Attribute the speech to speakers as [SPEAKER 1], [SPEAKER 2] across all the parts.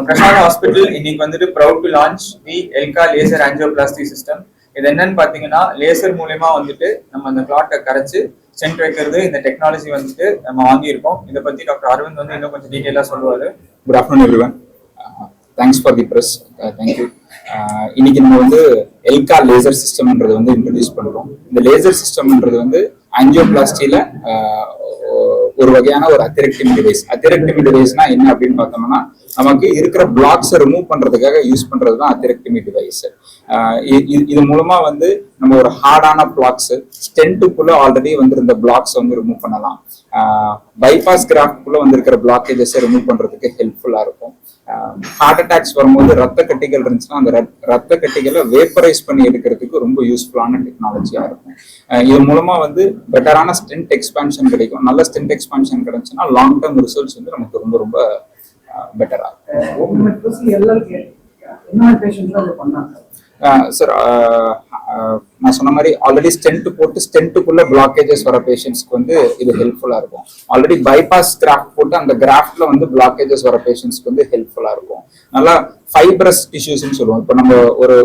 [SPEAKER 1] Prasad hospital இன்னைக்கு வந்துட்டு proud to launch the ELCA laser angioplasty system. இது என்னன்னு பாத்தீங்கன்னா லேசர் மூலமா வந்துட்டு நம்ம அந்த கிளாட்டை கரைச்சு ஸ்டென்ட் வைக்கிறது. இந்த டெக்னாலஜி வந்துட்டு நம்ம வாங்கியிருக்கோம். இதை பத்தி டாக்டர் அரவிந்த் வந்து இன்னும் கொஞ்சம் டீட்டெயிலா சொல்லுவாரு.
[SPEAKER 2] Good afternoon everyone. Thanks for the press. Thank you. இன்னைக்கு நம்ம வந்து எல்கா லேசர் சிஸ்டம்ன்றது வந்து இன்ட்ரடியூஸ் பண்றோம். இந்த லேசர் சிஸ்டம்ன்றது வந்து ஆஞ்சியோபிளாஸ்டியில ஒரு வகையான ஒரு அத்திரெக்டமி டிவைஸ். அத்திரெக்டமி டிவைஸ்னா என்ன அப்படின்னு பார்த்தோம்னா, நமக்கு இருக்கிற பிளாக்ஸை ரிமூவ் பண்றதுக்காக யூஸ் பண்றது தான் அத்திரெக்டமி டிவைஸ். இது மூலமா வந்து நம்ம ஒரு ஹார்டான பிளாக்ஸ் ஸ்டென்ட்டுக்குள்ள ஆல்ரெடி வந்து இந்த பிளாக்ஸ் வந்து ரிமூவ் பண்ணலாம். பைபாஸ் கிராஃப்ட்குள்ள வந்து இருக்கிற பிளாக்கேஜஸை ரிமூவ் பண்றதுக்கு ஹெல்ப்ஃபுல்லா இருக்கும். ஹார்ட் அட்டாக்ஸ் வரும்போது ரத்த கட்டிகள் இருந்துச்சுன்னா அந்த ரத்த கட்டிகளை வேப்பரைஸ் பண்ணி எடுக்கிறதுக்கு ரொம்ப யூஸ்ஃபுல்லான டெக்னாலஜியா இருக்கும். இது மூலமா வந்து பெட்டரான ஸ்டென்ட் எக்ஸ்பான்ஷன் கிடைக்கும். நல்ல ஸ்டென்ட் எக்ஸ்பான்ஷன் கிடைச்சுன்னா லாங் டேர்ம் ரிசல்ட்ஸ் வந்து நமக்கு ரொம்ப ரொம்ப பெட்டரா சார். நான் சொன்ன மாதிரி ஆல்ரெடி ஸ்டென்ட் போட்டு ஸ்டென்ட்டுக்குள்ள பிளாக்கேஜஸ் வர பேஷண்ட்ஸ்க்கு வந்து இது ஹெல்ப்ஃபுல்லா இருக்கும். ஆல்ரெடி பைபாஸ் கிராஃப்ட் போட்டு அந்த கிராஃப்ட்ல வந்து பிளாக்கேஜஸ் வர பேஷண்ட்ஸ்க்கு வந்து ஹெல்ப்ஃபுல்லா இருக்கும். நல்லா ஃபைப்ரஸ் டிஷ்யூஸ்ன்னு சொல்லுவோம். இப்போ நம்ம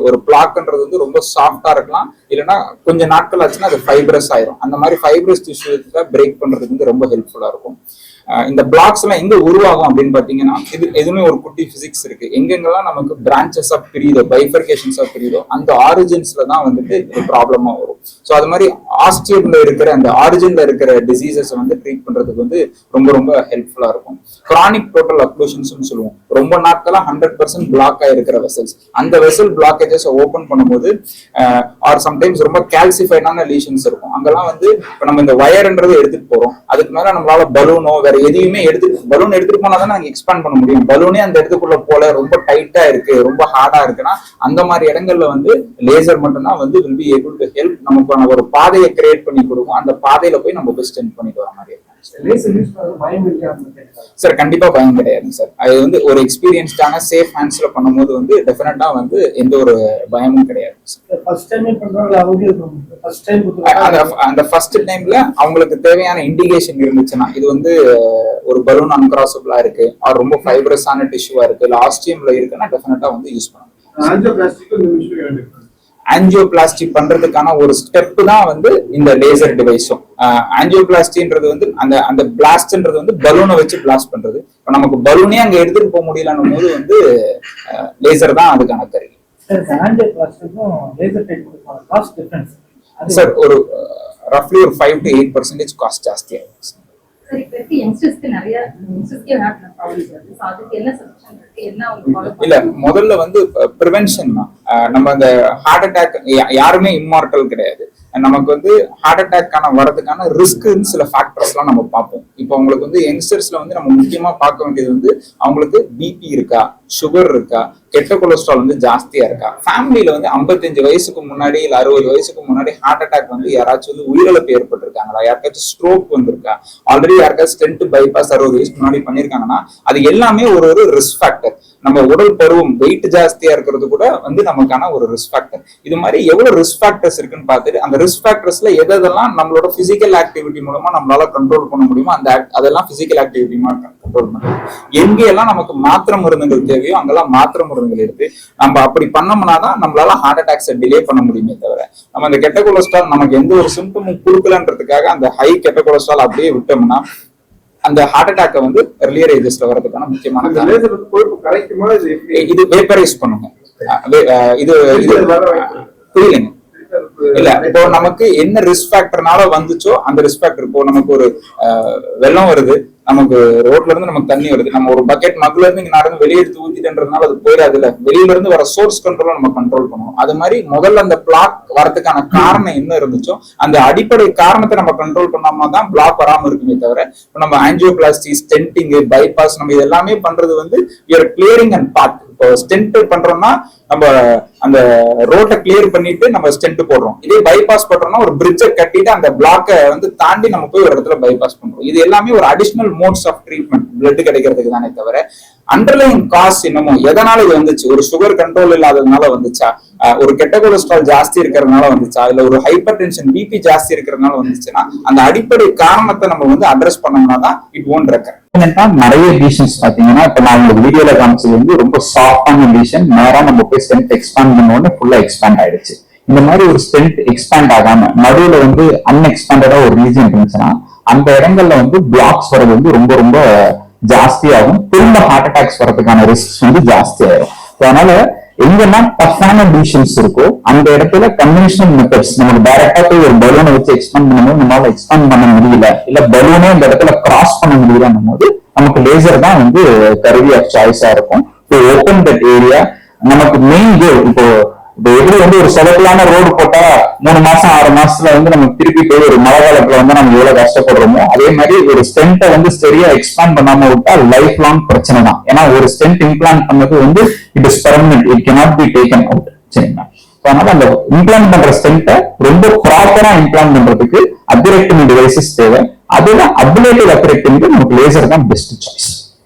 [SPEAKER 2] ஒரு பிளாக்ன்றது வந்து ரொம்ப சாஃப்டா இருக்கலாம், இல்லைன்னா கொஞ்சம் நாட்கள் ஆச்சுன்னா அது ஃபைப்ரஸ் ஆயிரும். அந்த மாதிரி ஃபைப்ரஸ் டிஷ்யூஸை பிரேக் பண்றதுக்கு வந்து ரொம்ப ஹெல்ப்ஃபுல்லா இருக்கும். இந்த பிளாக்ஸ் எல்லாம் எங்க உருவாகும் அப்படின்னு பாத்தீங்கன்னா, இது எதுவுமே ஒரு குட்டி பிசிக்ஸ் இருக்கு. எங்கெங்கெல்லாம் நமக்கு பிரான்ச்சஸ் ஆஃப் பிரியுதோ, பைஃபர்கேஷன்ஸ் ஆஃப் பிரியுதோ, அந்த ஆரிஜின்ஸ்ல தான் வந்துட்டு இது ப்ராப்ளமா வரும். ஸோ அது மாதிரி ஆஸ்டியம்ல இருக்கிற அந்த ஆரிஜின்ல இருக்கிற டிசீசஸ் வந்து ட்ரீட் பண்றதுக்கு வந்து ரொம்ப ரொம்ப ஹெல்ப்ஃபுல்லா இருக்கும். கிரானிக் டோட்டல் அக்ளூஷன்ஸ் சொல்லுவோம். ரொம்ப நாட்களா 100% பிளாக் ஆயிருக்கிற வெசல்ஸ், அந்த வெசல் பிளாக்கேஜஸ் ஓபன் பண்ணும்போது ஆர் சம்டைம்ஸ் ரொம்ப கால்சிஃபைடான லீஷன்ஸ் இருக்கும். அங்கெல்லாம் வந்து இப்போ நம்ம இந்த வயர்ன்றது எடுத்துட்டு போறோம், அதுக்கு மேல நம்மளால பலூனோ வேற எதையுமே பலூன் எடுத்துட்டு போனா தான் நாங்க எக்ஸ்பேண்ட் பண்ண முடியும். பலூனே அந்த இடத்துக்குள்ள போல ரொம்ப டைட்டா இருக்கு, ரொம்ப ஹார்டா இருக்குன்னா அந்த மாதிரி இடங்கள்ல வந்து லேசர் மட்டும்தான் வந்து will be able to help. நமக்கு ஒரு பாதையை கிரியேட் பண்ணி கொடுக்கும். அந்த பாதையில போய் நம்ம போய் ஸ்டென்ட் பண்ணிட்டு வர மாதிரி இருக்கும். சார் கண்டிப்பா பயம் கிடையாது சார். அது வந்து ஒரு எக்ஸ்பீரியன்ஸ்டான சேஃப் ஹேண்ட்ஸ்ல பண்ணும்போது வந்து டெஃபினட்டா வந்து எந்த ஒரு பயமும் கிடையாது. அந்த ஃபர்ஸ்ட் டைம்ல அவங்களுக்கு தேவையான இண்டிகேஷன் இருந்துச்சுன்னா, இது வந்து ஒரு பலூன் அன்கிராசபிளா இருக்கு, ஆர் ரொம்ப ஃபைப்ரஸான டிஷ்யூவா இருக்கு, இல்ல ஆஸ்டியம்ல இருக்குன்னா டெஃபினட்டா வந்து யூஸ் பண்ணணும். ஆஞ்சியோபிளாஸ்டி பண்றதுக்கான ஒரு ஸ்டெப் தான் வந்து இந்த லேசர் டிவைஸும். ஆஞ்சியோபிளாஸ்டின்றது வந்து அந்த பிளாஸ்ட்ன்றது வந்து பலூனை வச்சு பிளாஸ்ட் பண்றது. இப்போ நமக்கு பலூனே அங்க எடுத்துட்டு போக முடியலன்னும் போது வந்து லேசர் தான் அதுக்கான கருவி. சார் ஒரு ரஃப்லி ஒரு 5 to 8% காஸ்ட் ஜாஸ்தியா இருக்கும். இல்ல, முதல்ல வந்து பிரிவென்ஷன் தான். நம்ம அந்த ஹார்ட் அட்டாக் யாருமே இம்மார்டல் கிடையாது. நமக்கு வந்து ஹார்ட் அட்டாக்கான வரதுக்கான ரிஸ்க் சில ஃபேக்டர்ஸ் எல்லாம் நம்ம பார்ப்போம். இப்போ உங்களுக்கு வந்து யங்ஸ்டர்ஸ்ல வந்து நம்ம முக்கியமா பார்க்க வேண்டியது வந்து அவங்களுக்கு பிபி இருக்கா, சுகர் இருக்கா, கெட்ட கொலஸ்ட்ரால் வந்து ஜாஸ்தியா இருக்கா. ஃபேமிலியில வந்து 55 வயசுக்கு முன்னாடி இல்ல 60 வயசுக்கு முன்னாடி ஹார்ட் அட்டாக் வந்து யாராச்சும் வந்து உயிரிழப்பு ஏற்பட்டிருக்காங்களா, யாருக்காச்சும் ஸ்ட்ரோக் வந்திருக்கா, ஆல்ரெடி யாருக்காச்சும் ஸ்டென்ட் பைபாஸ் 60 வயசுக்கு முன்னாடி பண்ணிருக்காங்கன்னா அது எல்லாமே ஒரு ரிஸ்க் ஃபேக்டர். நம்ம உடல் பருவம், வெயிட் ஜாஸ்தியா இருக்கிறது கூட வந்து நமக்கான ஒரு ரிஸ்க் ஃபேக்டர். இது மாதிரி எவ்வளவு ரிஸ்க் ஃபேக்டர்ஸ் இருக்குன்னு பார்த்துட்டு அந்த ரிஸ்க் ஃபேக்டர்ஸ்ல எதெல்லாம் நம்மளோட பிசிக்கல் ஆக்டிவிட்டி மூலமா நம்மளால கண்ட்ரோல் பண்ண முடியுமோ அதெல்லாம் பிசிக்கல் ஆக்டிவிட்டி கண்ட்ரோல் பண்ணுறோம். எங்கெல்லாம் நமக்கு மாத்திரை மருந்துகள் தேவையோ அங்கெல்லாம் மாத்திரை மருந்துகள் எடுத்து நம்ம அப்படி பண்ணோம்னா தான் நம்மளால ஹார்ட் அட்டாக்ஸை டிலே பண்ண முடியுமே தவிர, நம்ம அந்த கெட்ட கொலஸ்ட்ரால் நமக்கு எந்த ஒரு சிம்டமும் கொடுக்கலன்றதுக்காக அந்த ஹை கெட்ட கொலஸ்ட்ரால் அப்படியே விட்டோம்னா அந்த ஹார்ட் அட்டாக் வந்து earlier ஏஜஸ்ல வரதுக்கான முக்கியமான இது வேப்பரைஸ் பண்ணுங்க. இது புரியலைங்க. இல்ல, இப்போ நமக்கு என்ன ரிஸ்க் ஃபேக்டர்னால வந்துச்சோ அந்த ரிஸ்க் ஃபேக்டர். இப்போ நமக்கு ஒரு வெள்ளம் வருது, நமக்கு ரோட்ல இருந்து நமக்கு தண்ணி வருது, நம்ம ஒரு பக்கெட் மக்ல இருந்து இங்க நடந்து வெளியே எடுத்து ஊத்திட்டன்றதுனால அது போயிடாது. இல்ல, வெளியில இருந்து வர சோர்ஸ் கண்ட்ரோல நம்ம கண்ட்ரோல் பண்ணுவோம். அது மாதிரி முதல்ல அந்த பிளாக் வரதுக்கான காரணம் என்ன இருந்துச்சோ அந்த அடிப்படை காரணத்தை நம்ம கண்ட்ரோல் பண்ணாம தான் பிளாக் வராம இருக்குமே தவிர, நம்ம ஆஞ்சியோபிளாஸ்டி, ஸ்டென்டிங், பைபாஸ் நம்ம இது எல்லாமே பண்றது வந்து கிளியரிங் அண்ட் பாத். இப்போ ஸ்டென்ட் பண்றோம்னா நம்ம அந்த ரோட்டை கிளியர் பண்ணிட்டு நம்ம ஸ்டென்ட் போடுறோம். இதே பைபாஸ் போடுறோம்னா ஒரு பிரிட்ஜை கட்டிட்டு அந்த பிளாக்கை வந்து தாண்டி நம்ம போய் ஒரு இடத்துல பைபாஸ் பண்றோம். இது எல்லாமே ஒரு additional modes of treatment blood கிடைக்கிறதுக்கு தானே தவிர அண்டர்லைன் காஸ் என்னமோ எதனால இது வந்துச்சு, ஒரு சுகர் கண்ட்ரோல் இல்லாததுனால வந்துச்சா, ஒரு கெட்ட கொலஸ்ட்ரால் ஜாஸ்தி இருக்கிறதுனால வந்துச்சா, இல்ல ஒரு ஹைப்பர் டென்ஷன் பிபி ஜாஸ்தி இருக்கிறதுனால வந்துச்சுன்னா அந்த அடிப்படை காரணத்தை நம்ம வந்து அட்ரஸ் பண்ணோம்னா தான் இட் ஓன்ட் ரெக்கர்.
[SPEAKER 3] நிறைய லீஷன்ஸ் பாத்தீங்கன்னா இப்ப நான் உங்களுக்கு வீடியோல காமிச்சது வந்து ரொம்ப சாஃப்டான லீஷன், நேரா நம்ம போய் ஸ்டென்ட் எக்ஸ்பேண்ட் பண்ணோன்னு ஃபுல்லா எக்ஸ்பேண்ட் ஆயிடுச்சு. இந்த மாதிரி ஒரு ஸ்டென்ட் எக்ஸ்பேண்ட் ஆகாம நடுவுல வந்து அன்எக்ஸ்பேண்டடா ஒரு ரீஜன் இருந்துச்சுன்னா அந்த இடங்கள்ல வந்து பிளாக்ஸ் வர்றது வந்து ரொம்ப ரொம்ப ஜாஸ்தியாகும். திரும்ப ஹார்ட் அட்டாக்ஸ் வரதுக்கான ரிஸ்க் வந்து ஜாஸ்தி ஆயிடும். அதனால எங்கெல்லாம் டஃப்பான லீஷன்ஸ் இருக்கோ அந்த இடத்துல கன்வென்ஷனல் மெத்தட்ஸ், நமக்கு டைரக்டா போய் ஒரு பலூனை வச்சு எக்ஸ்பேண்ட் பண்ணும்போது நம்மளால எக்ஸ்பேண்ட் பண்ண முடியல, இல்ல பலூனே இந்த இடத்துல கிராஸ் பண்ண முடியலன்னும் போது நமக்கு லேசர் தான் வந்து கருவி ஆஃப் சாய்ஸா இருக்கும். To open that area. நமக்கு மெயின் கோல் இப்போ எப்படி வந்து ஒரு சொதப்பலான ரோடு போட்டா 3 மாசம் 6 மாசத்துல வந்து நம்ம திருப்பி போய் ஒரு மழை காலத்துல வந்து நம்ம எவ்வளவு கஷ்டப்படுறோமோ அதே மாதிரி ஒரு ஸ்டென்ட்டை வந்து சரியா எக்ஸ்பேண்ட் பண்ணாம விட்டா லைஃப் லாங் பிரச்சனை தான். ஏன்னா ஒரு ஸ்டென்ட் இம்ப்ளான்ட் பண்ணது வந்து it is permanent, it cannot be taken out. சரிங்களா? அதனால அந்த இம்ப்ளான்ட் பண்ற ஸ்டென்ட்டை ரொம்ப ப்ராப்பரா இம்ப்ளான்ட் பண்றதுக்கு அத்திரெக்டமி டிவைசஸ் தேவை. அதுல அப்லேட்டிவ் அத்திரெக்டமிக்கு நமக்கு லேசர் தான் பெஸ்ட் சாய்ஸ்.